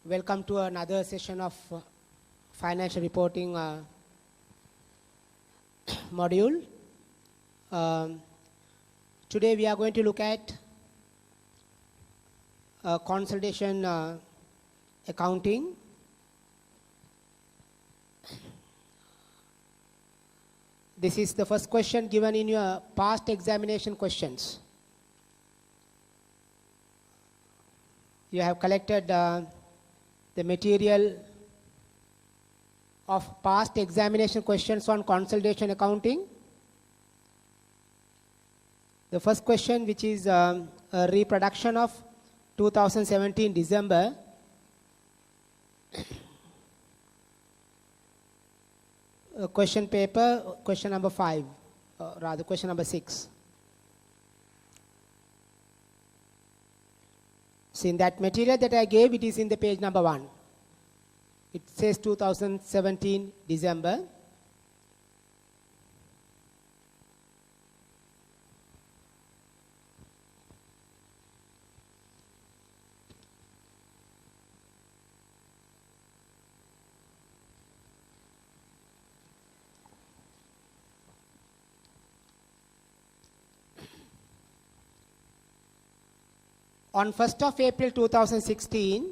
Welcome to another session of financial reporting module. Today we are going to look at consolidation accounting. This is the first question given in your past examination questions. You have collected the material of past examination questions on consolidation accounting. The first question, which is a reproduction of 2017 December. Question paper, question number 5, rather question number 6. So in that material that I gave, it is in the page number 1. It says 2017 December. On 1st of April 2016,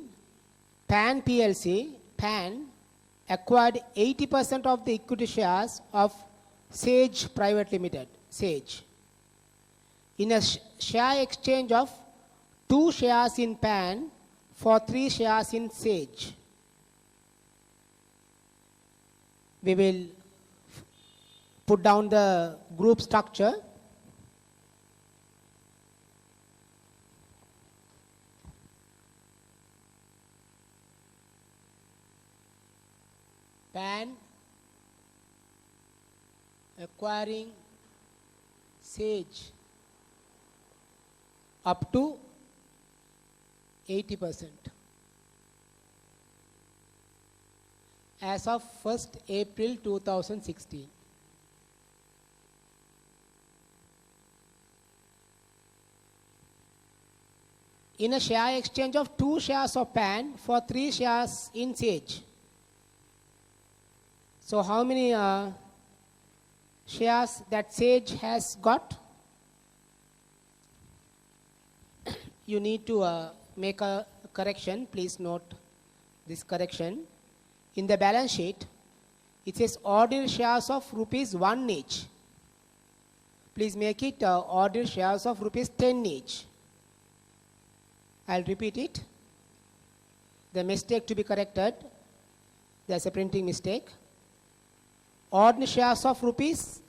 PAN PLC, PAN, acquired 80% of the equity shares of Sage Private Limited, Sage, in a share exchange of 2 shares in PAN for 3 shares in Sage. We will put down the group structure. PAN acquiring Sage up to 80% as of 1st April 2016. In a share exchange of 2 shares of PAN for 3 shares in Sage. So how many shares that Sage has got? You need to make a correction. Please note this correction. In the balance sheet, it says ordinary shares of rupees 1 each. Please make it ordinary shares of rupees 10 each. I'll repeat it. The mistake to be corrected. There's a printing mistake. Ordinary shares of rupees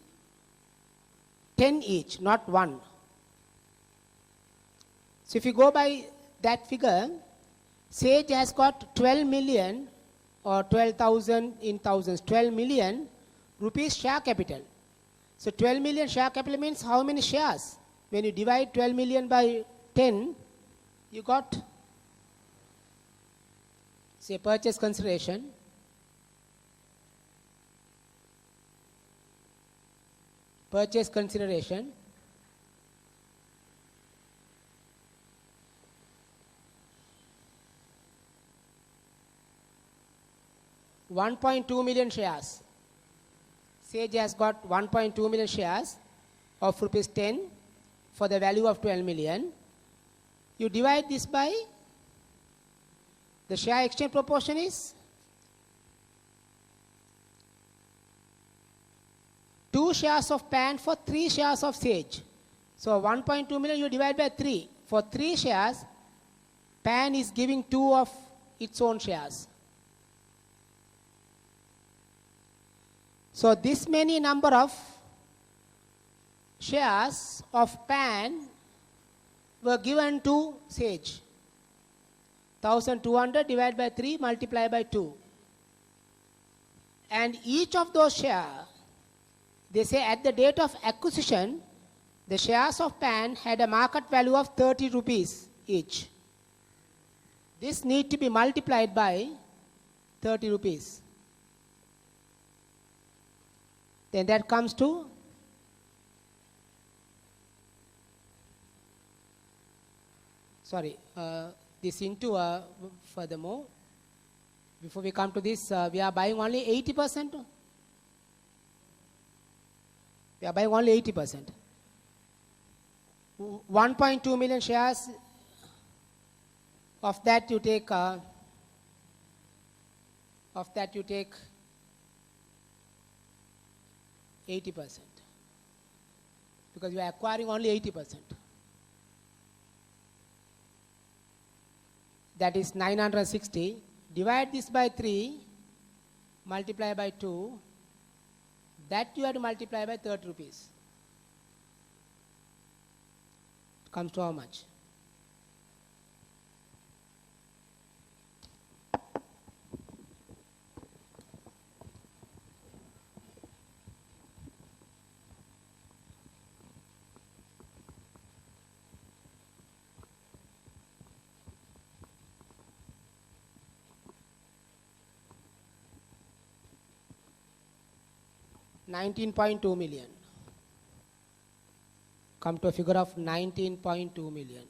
10 each, not 1. So if you go by that figure, Sage has got 12 million or 12,000 in thousands, 12 million rupees share capital. So 12 million share capital means how many shares? When you divide 12 million by 10, you got, say, purchase consideration. Purchase consideration, $1.2 million shares. Sage has got 1.2 million shares of rupees 10 for the value of 12 million. You divide this by the share exchange proportion is 2 shares of PAN for 3 shares of Sage. So 1.2 million you divide by 3. For 3 shares, PAN is giving 2 of its own shares. So this many number of shares of PAN were given to Sage. 1200 divided by 3 multiplied by 2. And each of those shares, they say at the date of acquisition, the shares of PAN had a market value of 30 rupees each. This need to be multiplied by 30 rupees. Then that comes to this into furthermore before we come to this, we are buying only 80%. We are buying only 80%. 1.2 million shares, of that you take 80%, because you are acquiring only 80%. That is 960. Divide this by 3, multiply by 2. That you have to multiply by 30 rupees. It comes to how much? $19.2 million. Come to a figure of 19.2 million.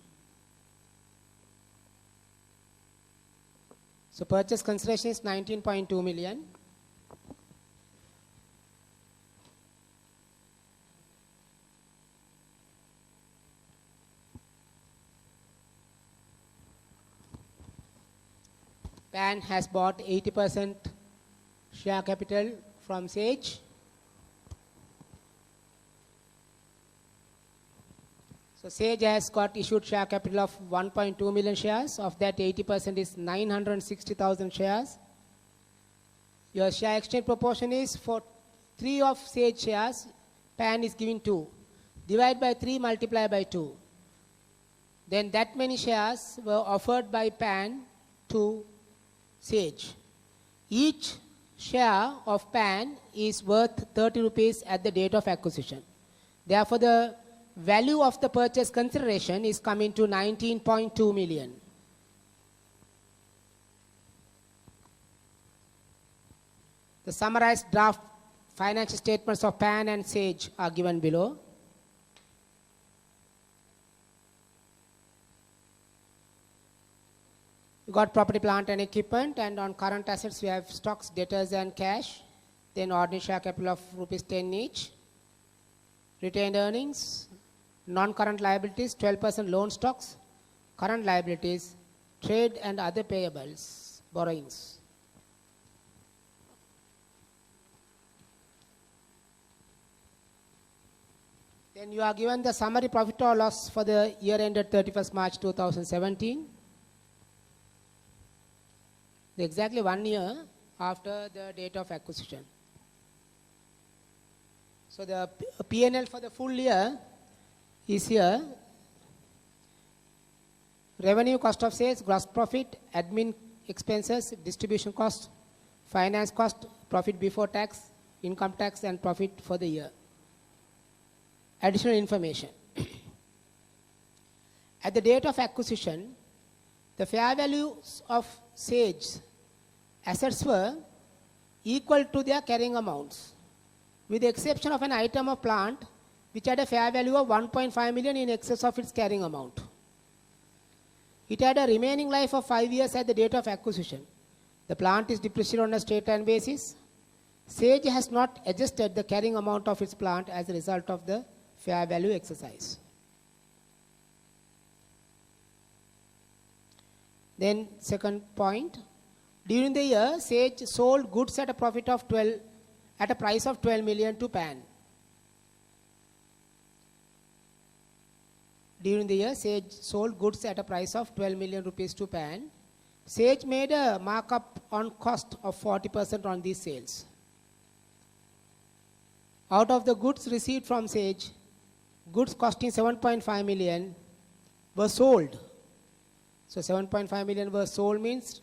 So purchase consideration is 19.2 million. PAN has bought 80% share capital from Sage. So Sage has got issued share capital of 1.2 million shares. Of that, 80% is 960,000 shares. Your share exchange proportion is for 3 of Sage shares, PAN is giving 2. Divide by 3, multiply by 2. Then that many shares were offered by PAN to Sage. Each share of PAN is worth 30 rupees at the date of acquisition. Therefore, the value of the purchase consideration is coming to 19.2 million. The summarized draft financial statements of PAN and Sage are given below. You got property, plant and equipment, and on current assets we have stocks, debtors and cash. Then ordinary share capital of rupees 10 each. Retained earnings, non-current liabilities, 12% loan stocks, current liabilities, trade and other payables, borrowings. Then you are given the summary profit or loss for the year ended 31st March 2017. Exactly 1 year after the date of acquisition. So the P&L for the full year is here. Revenue, cost of sales, gross profit, admin expenses, distribution cost, finance cost, profit before tax, income tax and profit for the year. Additional information. At the date of acquisition, the fair values of Sage assets were equal to their carrying amounts, with the exception of an item of plant which had a fair value of 1.5 million in excess of its carrying amount. It had a remaining life of 5 years at the date of acquisition. The plant is depreciated on a straight line basis. Sage has not adjusted the carrying amount of its plant as a result of the fair value exercise. Then second point, during the year, Sage sold goods at a profit of at a price of 12 million to PAN. During the year, Sage sold goods at a price of 12 million rupees to PAN. Sage made a markup on cost of 40% on these sales. Out of the goods received from Sage, goods costing 7.5 million were sold. So 7.5 million were sold means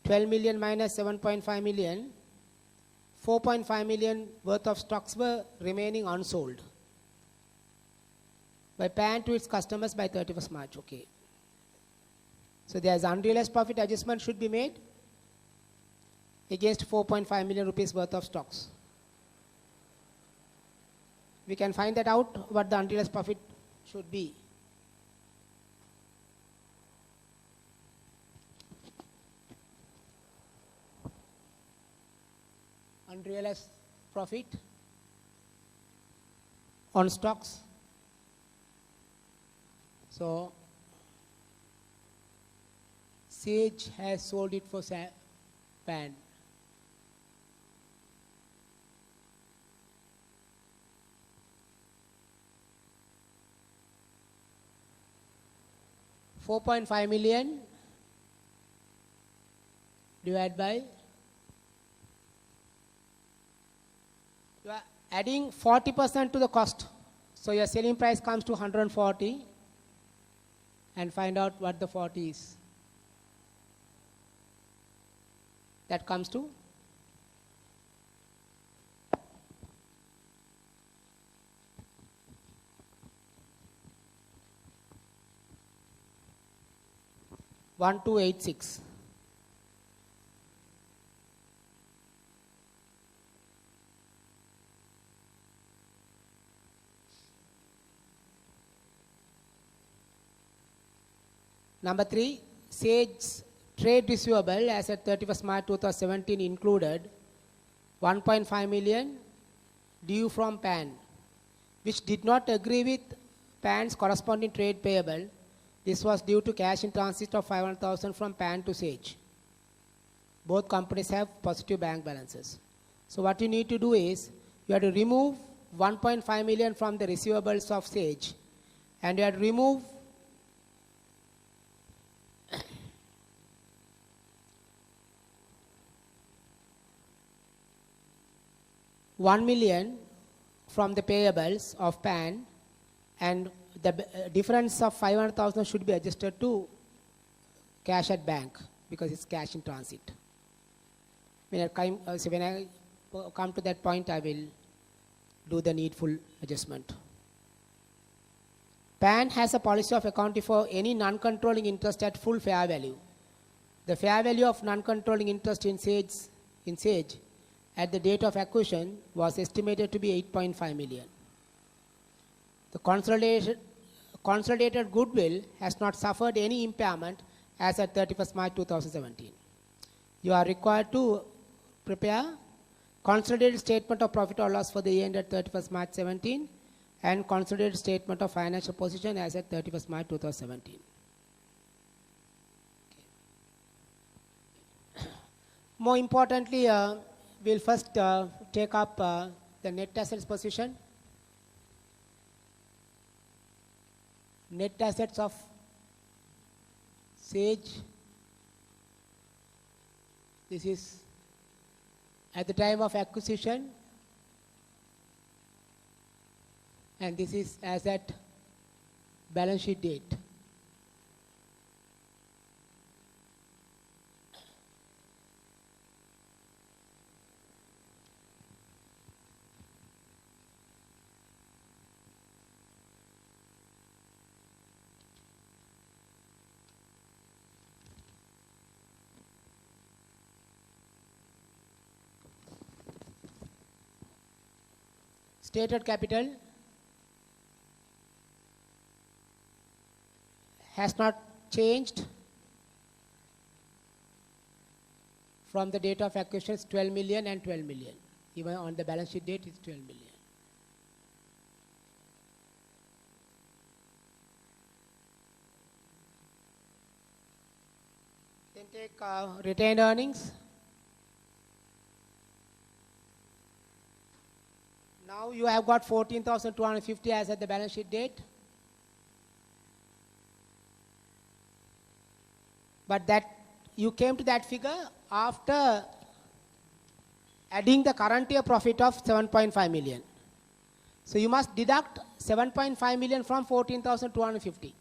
12 million minus 7.5 million, 4.5 million worth of stocks were remaining unsold by PAN to its customers by 31st March. Okay. So there is unrealized profit adjustment should be made against 4.5 million rupees worth of stocks. We can find that out what the unrealized profit should be. unrealized profit on stocks. So Sage has sold it for PAN. $4.5 million divided by, you are adding 40% to the cost. So your selling price comes to 140 and find out what the 40 is. That comes to $1,286. Number 3, Sage's trade receivable as at 31st March 2017 included $1.5 million due from PAN, which did not agree with PAN's corresponding trade payable. This was due to cash in transit of $500,000 from PAN to Sage. Both companies have positive bank balances. So what you need to do is, you have to remove $1.5 million from the receivables of Sage, and you have to remove $1 million from the payables of PAN, and the difference of $500,000 should be adjusted to cash at bank because it's cash in transit. When I come to that point, I will do the needful adjustment. PAN has a policy of accounting for any non-controlling interest at full fair value. The fair value of non-controlling interest in Sage at the date of acquisition was estimated to be $8.5 million. The consolidated goodwill has not suffered any impairment as at 31st March 2017. You are required to prepare consolidated statement of profit or loss for the year ended 31st March 17 and consolidated statement of financial position as at 31st March 2017. Okay. More importantly, we'll first take up the net assets position. Net assets of Sage. This is at the time of acquisition, and this is as at balance sheet date. Stated capital has not changed from the date of acquisition. It's 12 million and 12 million. Even on the balance sheet date, it's 12 million. Then take retained earnings. Now you have got 14,250 as at the balance sheet date. But that you came to that figure after adding the current year profit of 7.5 million. So you must deduct 7.5 million from 14,250.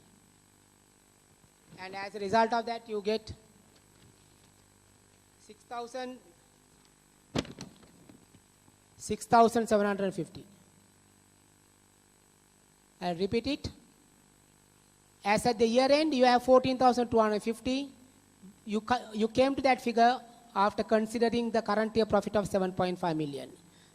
And as a result of that, you get 6,750. I'll repeat it. As at the year end, you have 14,250. You came to that figure after considering the current year profit of 7.5 million.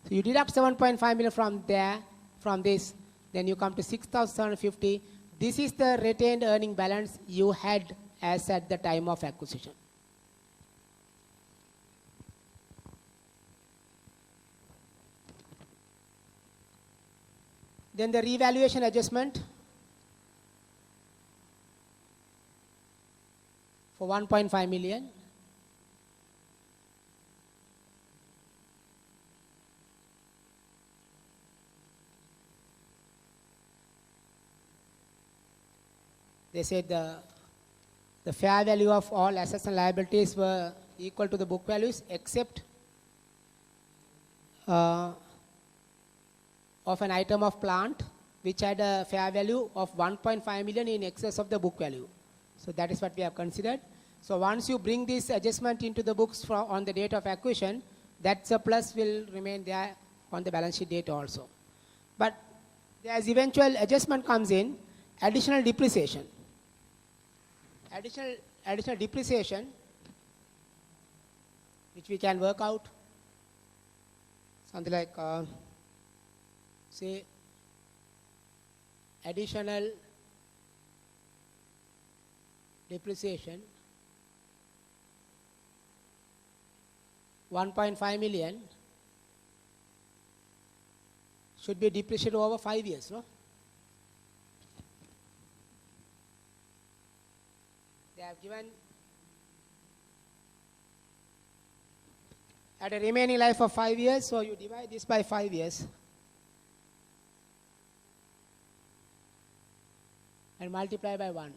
So you deduct 7.5 million from there, from this, then you come to 6,750. This is the retained earning balance you had as at the time of acquisition. Then the revaluation adjustment for 1.5 million. They said the fair value of all assets and liabilities were equal to the book values except of an item of plant which had a fair value of 1.5 million in excess of the book value. So that is what we have considered. So once you bring this adjustment into the books on the date of acquisition, that surplus will remain there on the balance sheet date also. But as eventual adjustment comes in, additional depreciation. Additional depreciation, which we can work out, something like, say, additional depreciation 1.5 million should be depreciated over 5 years, no? They have given at a remaining life of 5 years, so you divide this by 5 years and multiply by 1.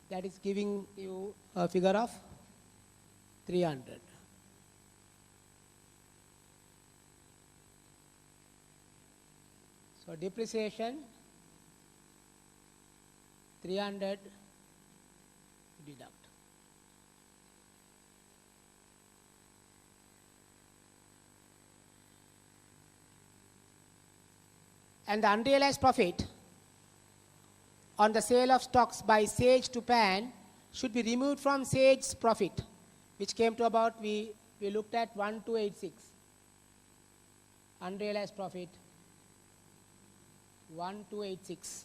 That is giving you a figure of 300. So depreciation 300 deduct. And the unrealized profit on the sale of stocks by Sage to Pan should be removed from Sage's profit, which came to about, we looked at 1286. Unrealized profit 1286.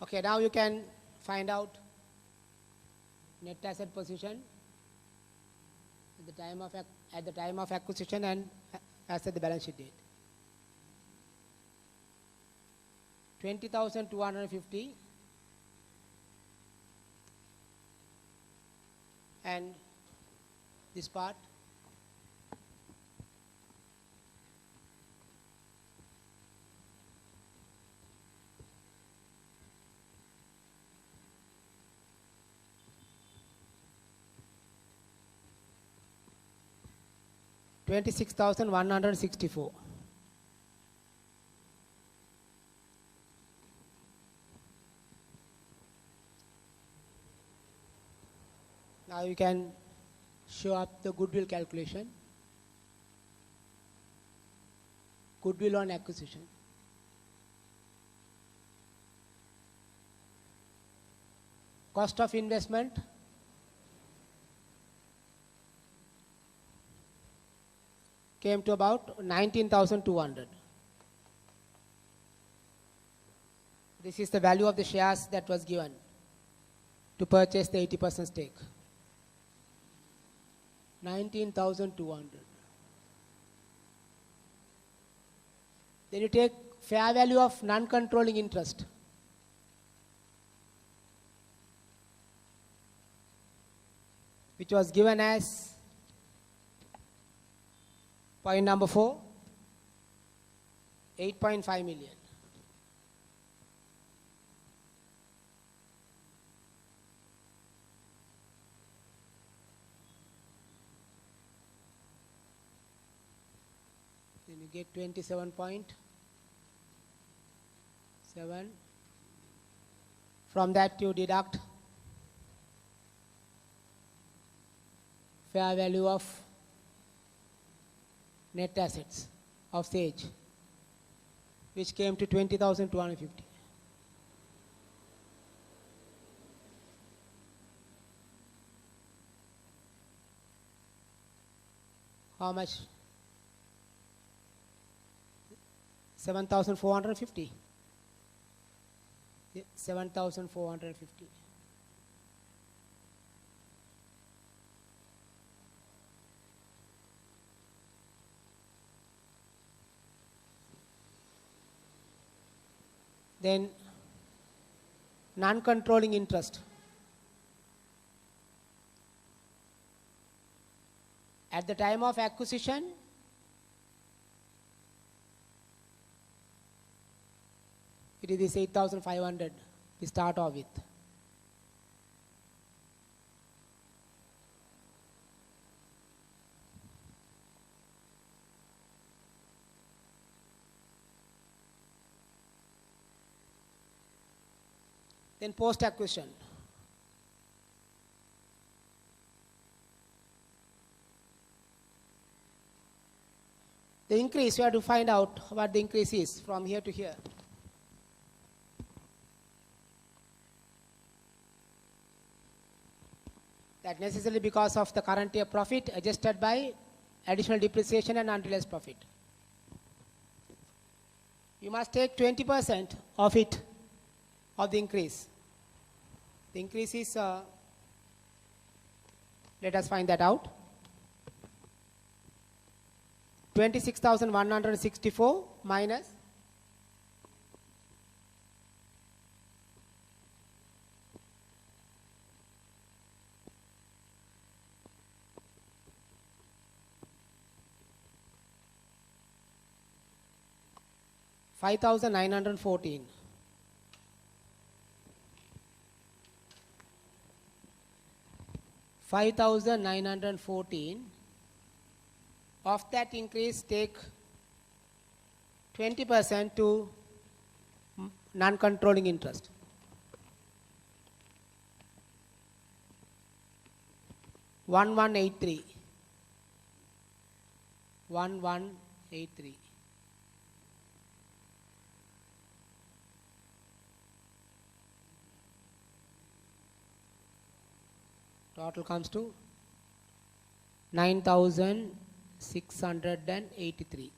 Okay, now you can find out net asset position at the time of acquisition and as at the balance sheet date. 20,250 and this part $26,164. Now you can show up the goodwill calculation. Goodwill on acquisition. Cost of investment came to about 19,200. This is the value of the shares that was given to purchase the 80% stake. 19,200. Then you take fair value of non-controlling interest. Which was given as point number 4, 8.5 million. Then you get 27.7. From that you deduct fair value of net assets of Sage, which came to 20,250. How much? 7,450. 7,450. Then non-controlling interest. At the time of acquisition, it is this 8,500 we start off with. Then post-acquisition. The increase, you have to find out what the increase is from here to here. That necessarily because of the current year profit adjusted by additional depreciation and unrealized profit. You must take 20% of it, of the increase. The increase is, let us find that out. 26,164 minus 5,914. Of that increase, take 20% to non-controlling interest. $1,183. Total comes to 9,683.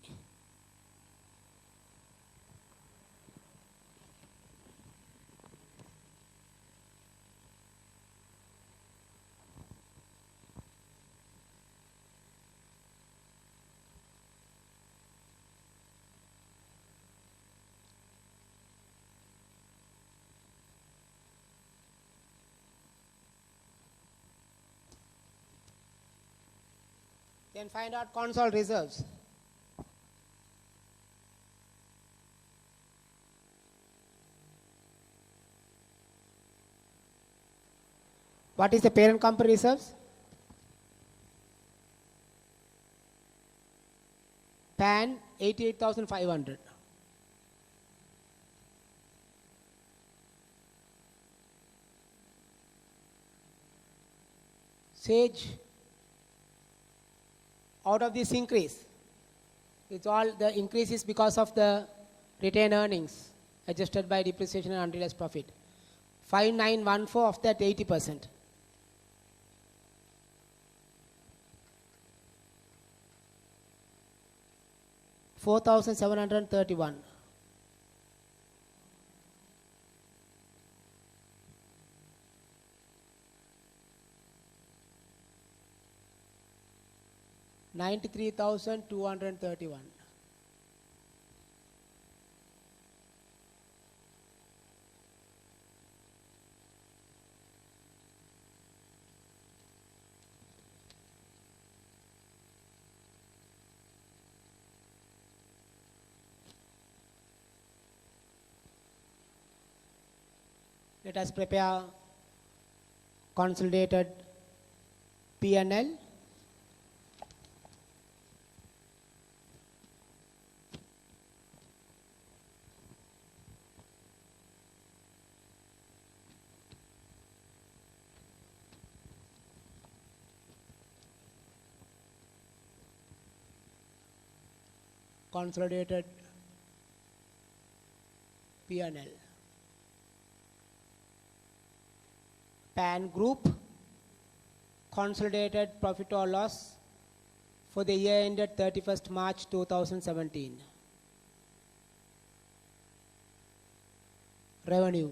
Then find out consolidated reserves. What is the parent company reserves? PAN 88,500. Sage, out of this increase, it's all the increase is because of the retained earnings adjusted by depreciation and unrealized profit. 5,914 of that 80%. $4,731. $93,231. Let us prepare consolidated P&L. Consolidated P&L. PAN Group, consolidated profit or loss for the year ended 31st March 2017. Revenue.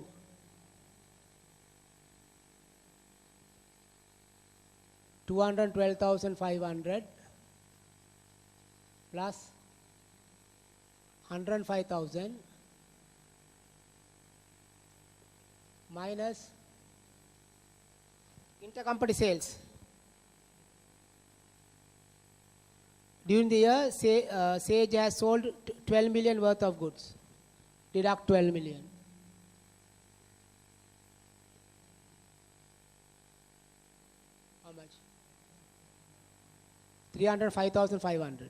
$212,500 plus 105,000 minus intercompany sales. During the year, Sage has sold 12 million worth of goods. Deduct 12 million. How much? 305,500.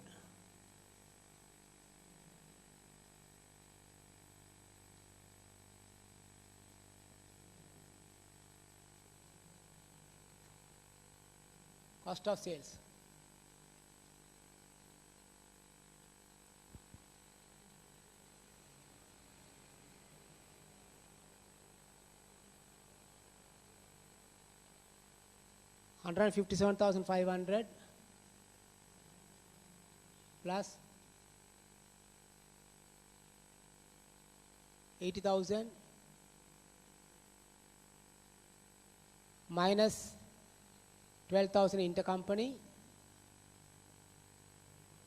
Cost of sales. $157,500 plus 80,000 minus 12,000 intercompany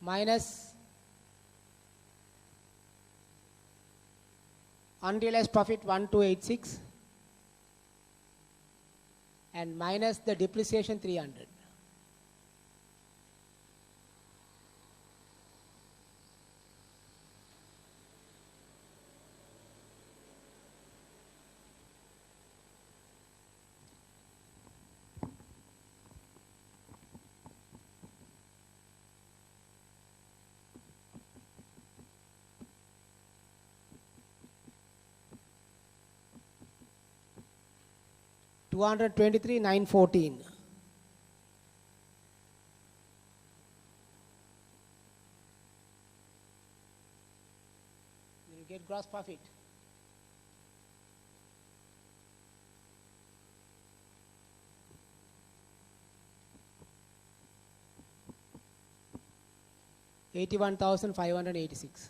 minus unrealized profit 1286 and minus the depreciation 300. $223,914. You get gross profit. $81,586.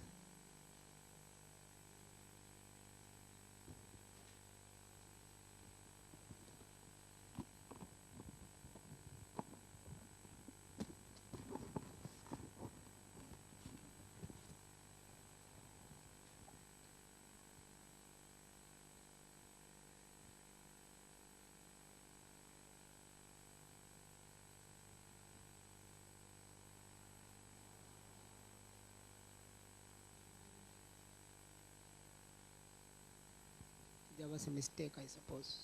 There was a mistake, I suppose.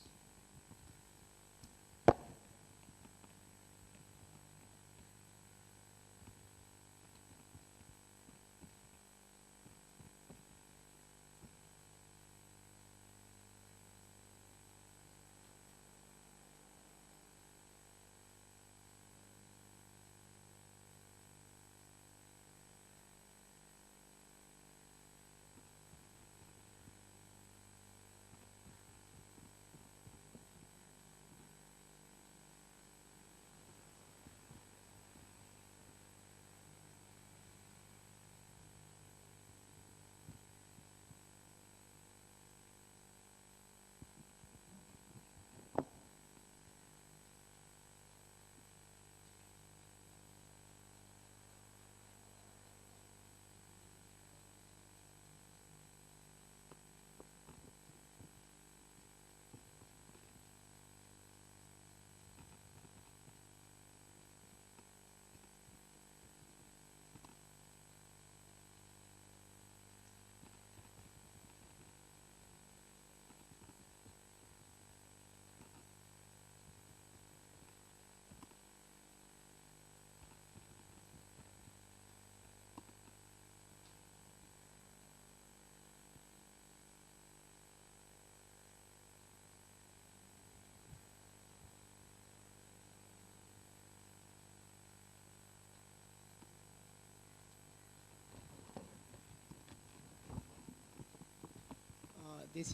This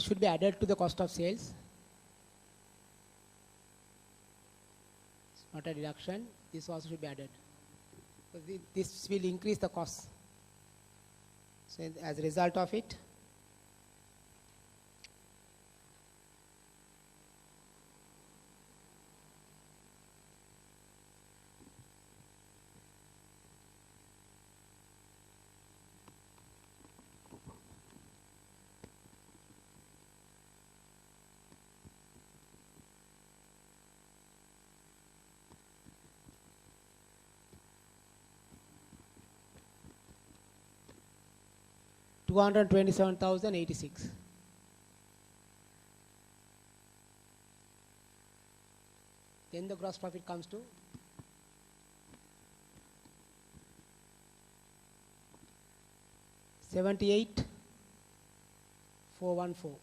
should be added to the cost of sales. not a deduction. This also should be added. So this will increase the cost. So as a result of it, $227,086. Then the gross profit comes to 78,414.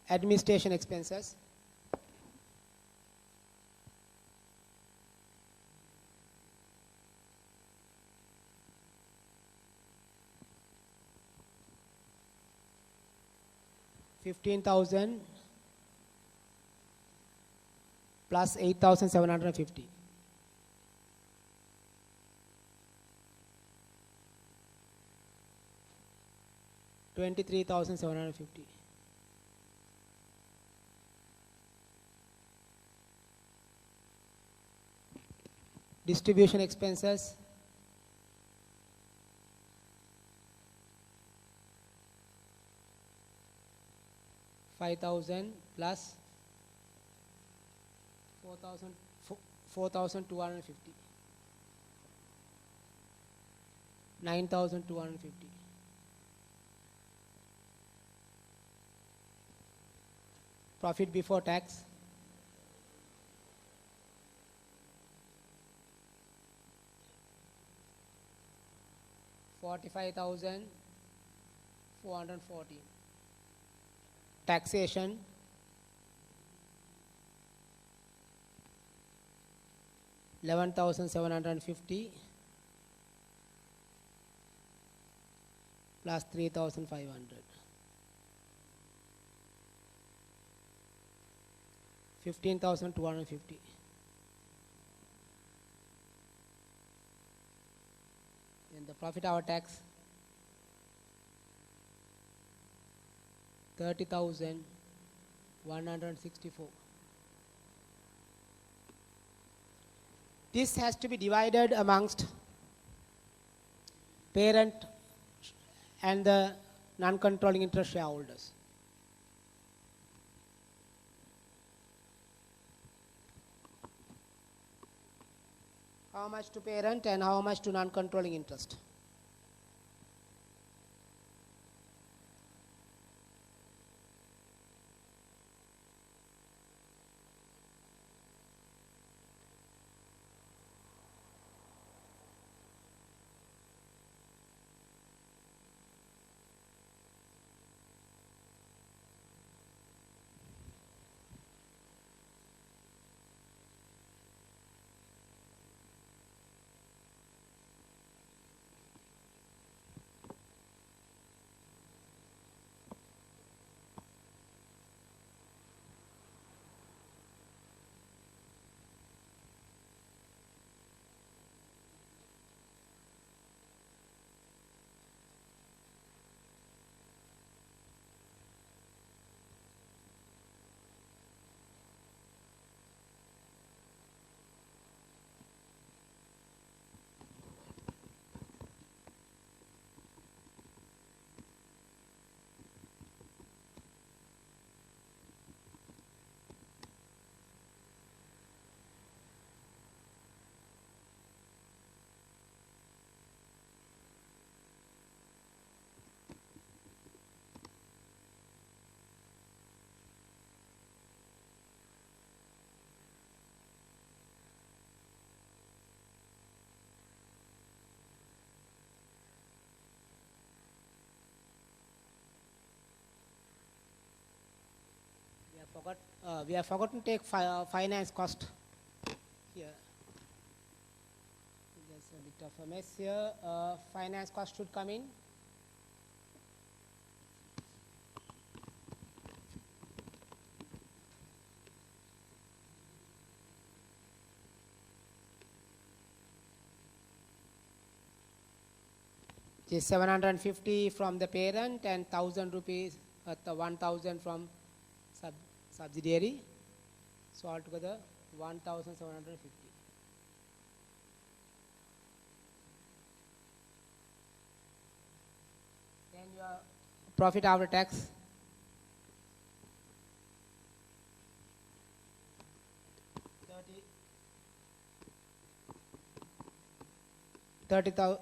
Administration expenses. $15,000 plus 8,750. $23,750. Distribution expenses. $5,000 plus 4,250. 9,250. Profit before tax. $45,440. Taxation. $11,750 plus 3,500. 15,250. And the profit after tax 30,164. This has to be divided amongst parent and the non-controlling interest shareholders. How much to parent and how much to non-controlling interest? We have forgotten to take finance cost here. There's a bit of a mess here. Finance cost should come in. It is 750 from the parent and 1,000 rupees, 1,000 from subsidiary. So altogether 1,750. Then your profit after tax. 30,000.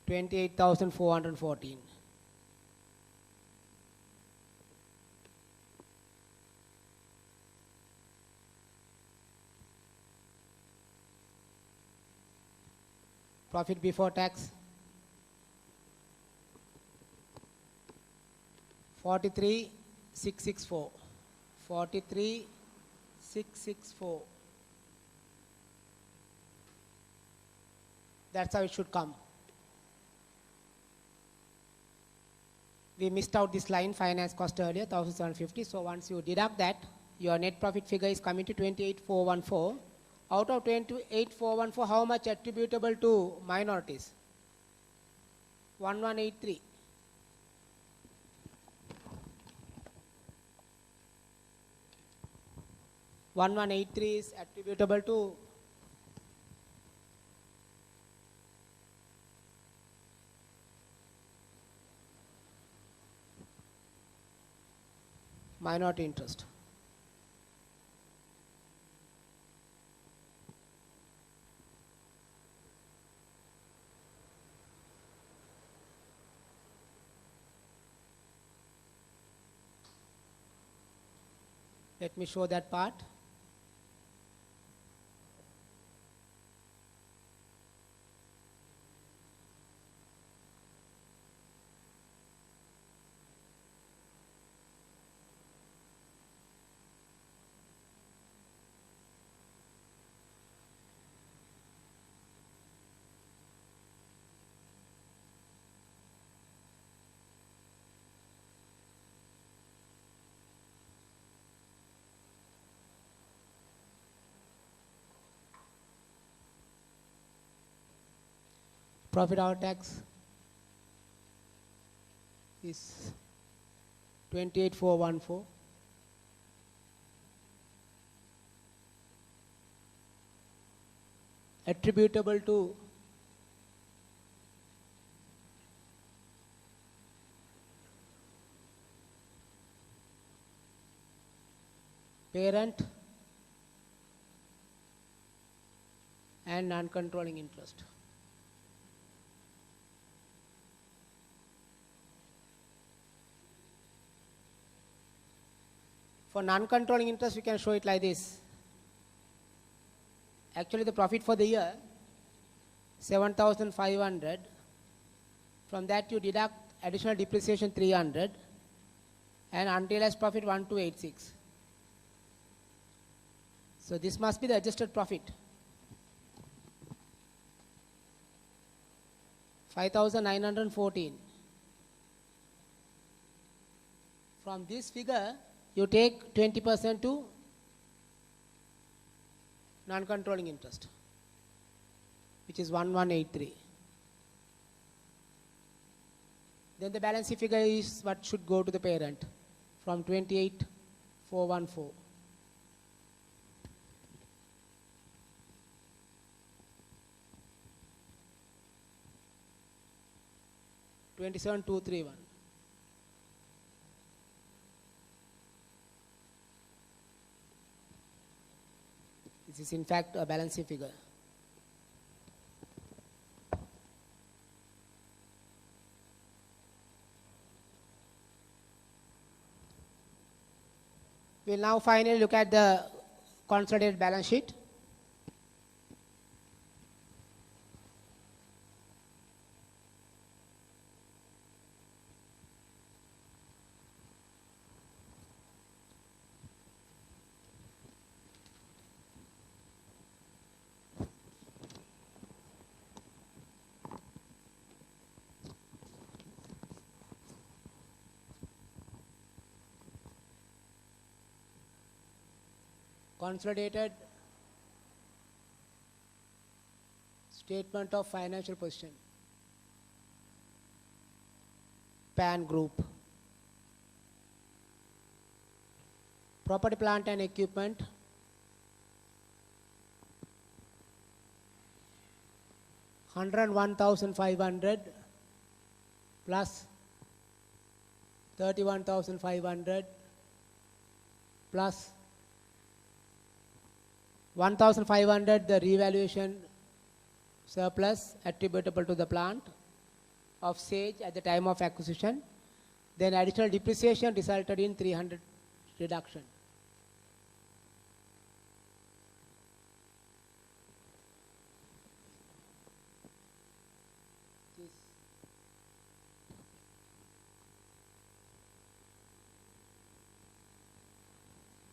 28,414. Profit before tax 43,664. 43,664. That's how it should come. We missed out this line, finance cost earlier, 1,750. So once you deduct that, your net profit figure is coming to 28,414. Out of 28,414, how much attributable to minorities? 1,183. Is attributable to minority interest. Let me show that part. Profit after tax is 28,414. Attributable to parent and non-controlling interest. For non-controlling interest, we can show it like this. Actually, the profit for the year, 7,500. From that, you deduct additional depreciation 300 and unrealized profit 1,286. So this must be the adjusted profit. 5,914. From this figure, you take 20% to non-controlling interest, which is 1,183. Then the balance sheet figure is what should go to the parent from 28,414. $27,231. This is in fact a balance sheet figure. We'll now finally look at the consolidated balance sheet. consolidated statement of financial position, PAN group. Property, plant and equipment, $101,500 plus 31,500 plus 1,500 the revaluation surplus attributable to the plant of Sage at the time of acquisition. Then additional depreciation resulted in 300 reduction.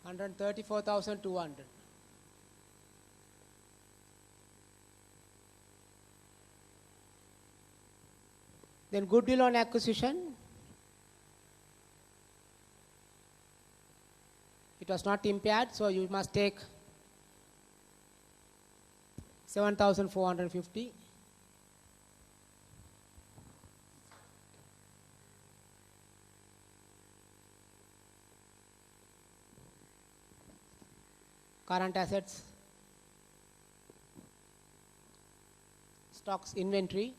$134,200. Then goodwill on acquisition. It was not impaired, so you must take 7,450. Current assets, stocks, inventory,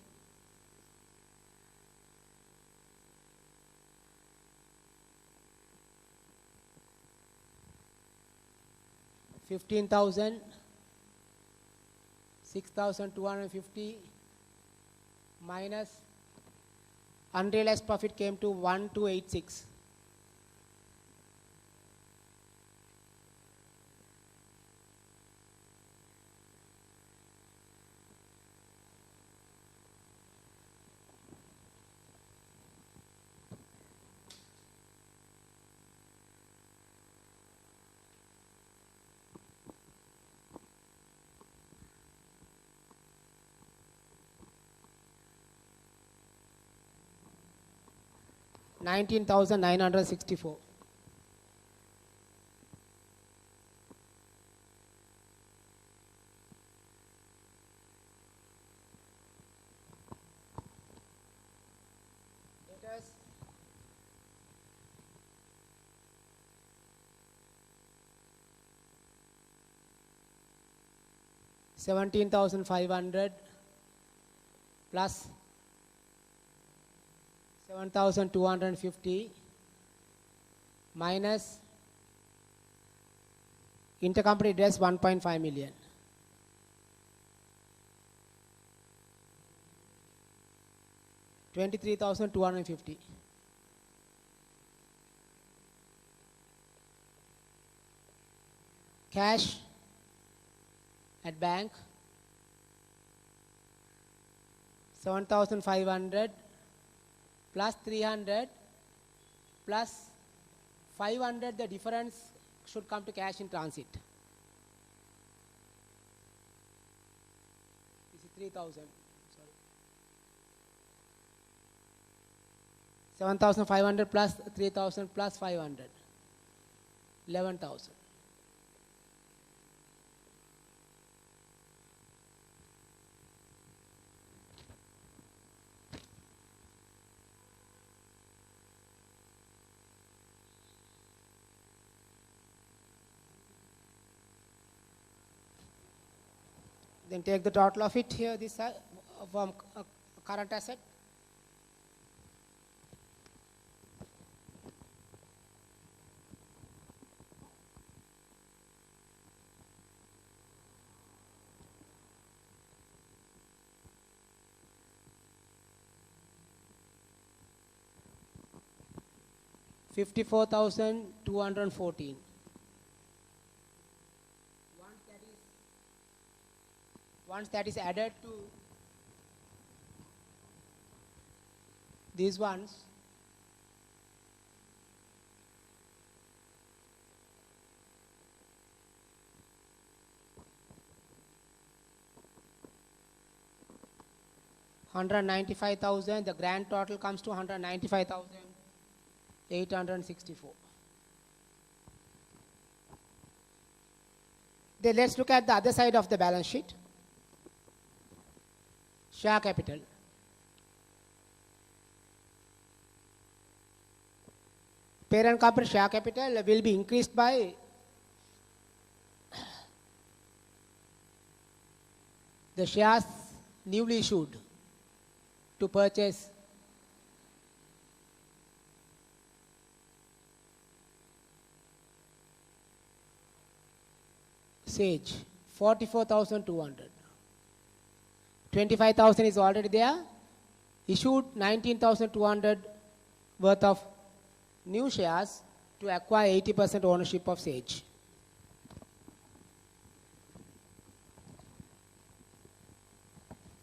$15,000, 6,250 minus unrealized profit came to 1,286. $19,964. Debtors, $17,500 plus 7,250 minus intercompany debts 1.5 million. $23,250. Cash at bank 7,500 plus 300 plus 500, the difference should come to cash in transit. This is 3,000. Sorry. 7,500 plus 3,000 plus 500. 11,000. Then take the total of it here, this from current asset. $54,214. Once that is added to these ones, $195,000, the grand total comes to $195,864. Then let's look at the other side of the balance sheet. Share capital. Parent company share capital will be increased by the shares newly issued to purchase Sage, 44,200. 25,000 is already there. Issued 19,200 worth of new shares to acquire 80% ownership of Sage.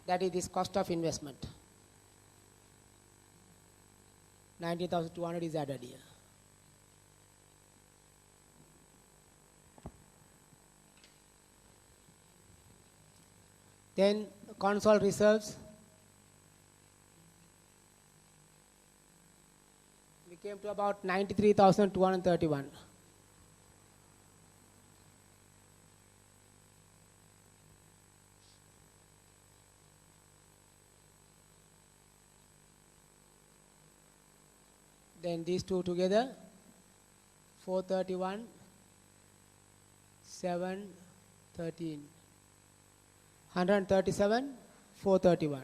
That is this cost of investment. 19,200 is added here. Then console reserves. We came to about 93,231. Then these two together, 431, 7, 13. 137, 431.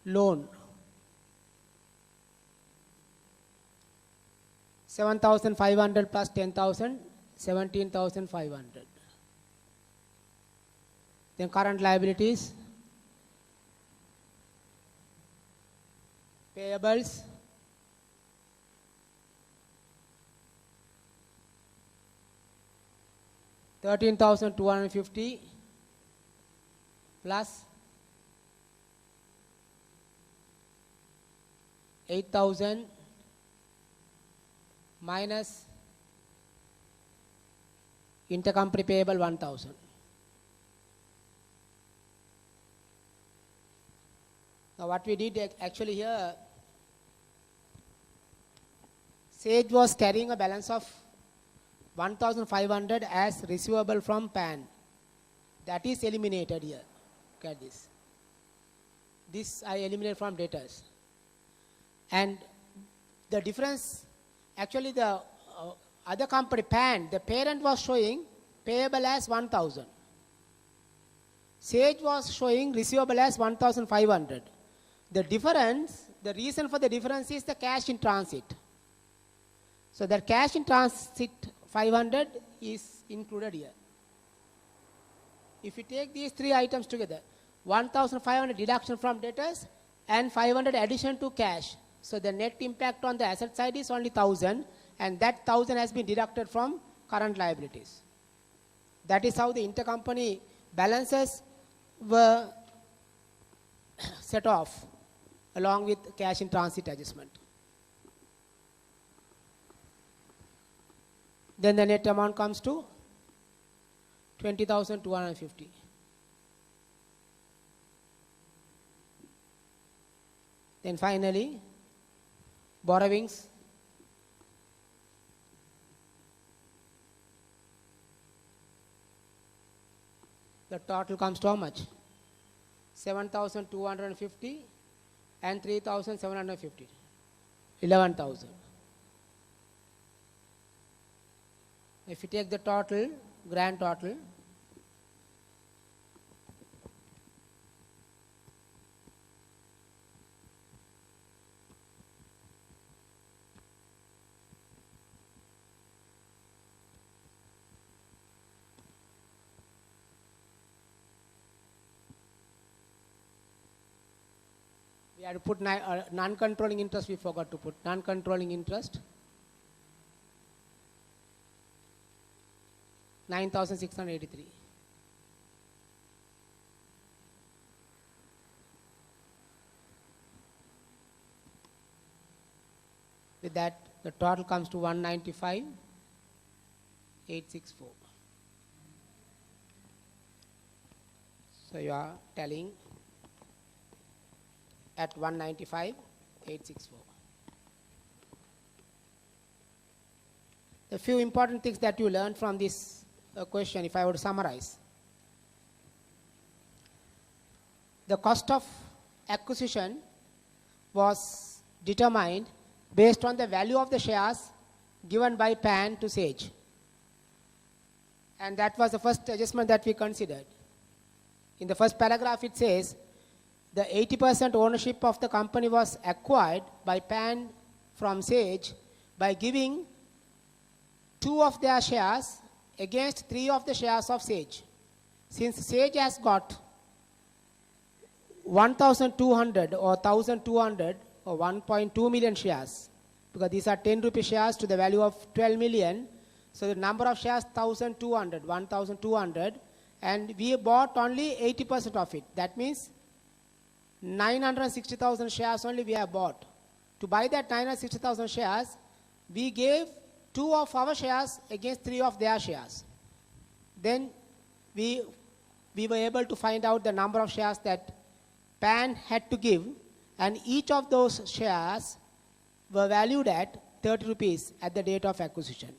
Loan, 7,500 plus 10,000, 17,500. Then current liabilities, payables, $13,250 plus 8,000 minus intercompany payable 1,000. Now what we did actually here, Sage was carrying a balance of 1,500 as receivable from PAN. That is eliminated here. Look at this. This I eliminate from debtors. And the difference, actually the other company, PAN, the parent was showing payable as 1,000. Sage was showing receivable as 1,500. The difference, the reason for the difference is the cash in transit. So that cash in transit 500 is included here. If you take these three items together, 1,500 deduction from debtors and 500 addition to cash. So the net impact on the asset side is only 1,000, and that 1,000 has been deducted from current liabilities. That is how the intercompany balances were set off along with cash in transit adjustment. Then the net amount comes to 20,250. Then finally, borrowings. The total comes to how much? 7,250 and 3,750. 11,000. If you take the total, grand total, we had to put non-controlling interest, we forgot to put non-controlling interest. 9,683. With that, the total comes to 195,864. So you are telling at 195,864. a few important things that you learned from this question, if I would summarize. The cost of acquisition was determined based on the value of the shares given by PAN to Sage. And that was the first adjustment that we considered. In the first paragraph it says, the 80% ownership of the company was acquired by PAN from Sage by giving 2 of their shares against 3 of the shares of Sage. Since Sage has got 1,200 or 1,200 or 1.2 million shares, because these are 10 rupee shares to the value of 12 million. So the number of shares 1,200, and we bought only 80% of it. That means 960,000 shares only we have bought. To buy that 960,000 shares, we gave 2 of our shares against 3 of their shares. Then we were able to find out the number of shares that PAN had to give, and each of those shares were valued at 30 rupees at the date of acquisition.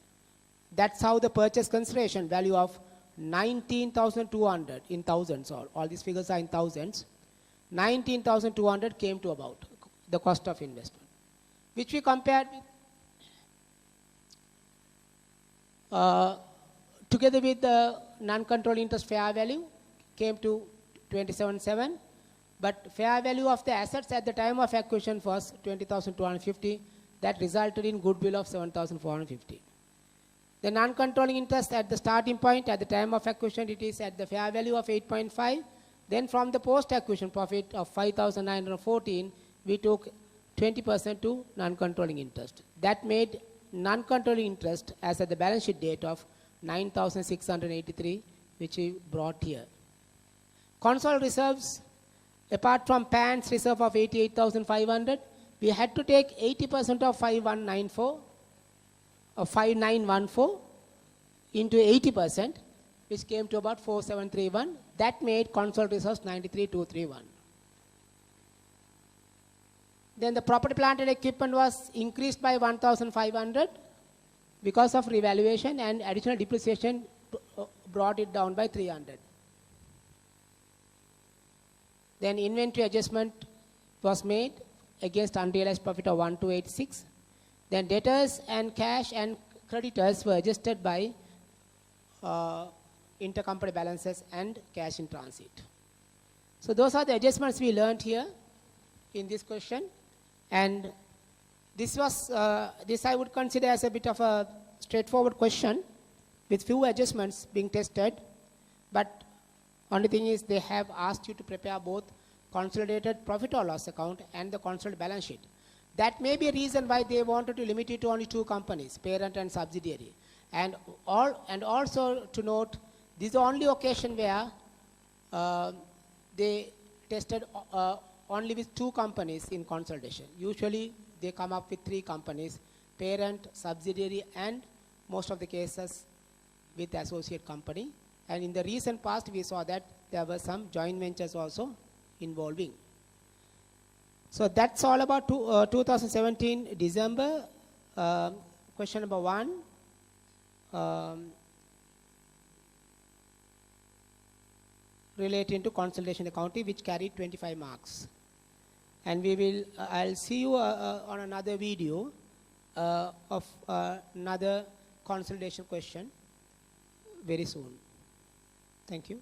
That's how the purchase consideration value of 19,200 in thousands, all these figures are in thousands, 19,200 came to about, the cost of investment, which we compared with, together with the non-controlling interest fair value, came to 27,700. But fair value of the assets at the time of acquisition was 20,250. That resulted in goodwill of 7,450. The non-controlling interest at the starting point at the time of acquisition, it is at the fair value of 8.5. Then from the post-acquisition profit of 5,914, we took 20% to non-controlling interest. That made non-controlling interest as at the balance sheet date of 9,683, which we brought here. Consolidated reserves, apart from PAN's reserve of 88,500, we had to take 80% of 5,914 into 80%, which came to about 4,731. That made consolidated reserves 93,231. Then the property, plant and equipment was increased by 1,500 because of revaluation, and additional depreciation brought it down by 300. Then inventory adjustment was made against unrealized profit of 1,286. Then debtors and cash and creditors were adjusted by intercompany balances and cash in transit. So those are the adjustments we learned here in this question. And this was, this I would consider as a bit of a straightforward question with few adjustments being tested. But only thing is they have asked you to prepare both consolidated profit or loss account and the consolidated balance sheet. That may be a reason why they wanted to limit it to only 2 companies, parent and subsidiary. And also to note, this is the only occasion where they tested only with 2 companies in consolidation. Usually they come up with 3 companies, parent, subsidiary, and most of the cases with associate company. And in the recent past, we saw that there were some joint ventures also involving. So that's all about 2017 December. Question number 1. Relating to consolidation accounting, which carried 25 marks. And we will, I'll see you on another video of another consolidation question very soon. Thank you.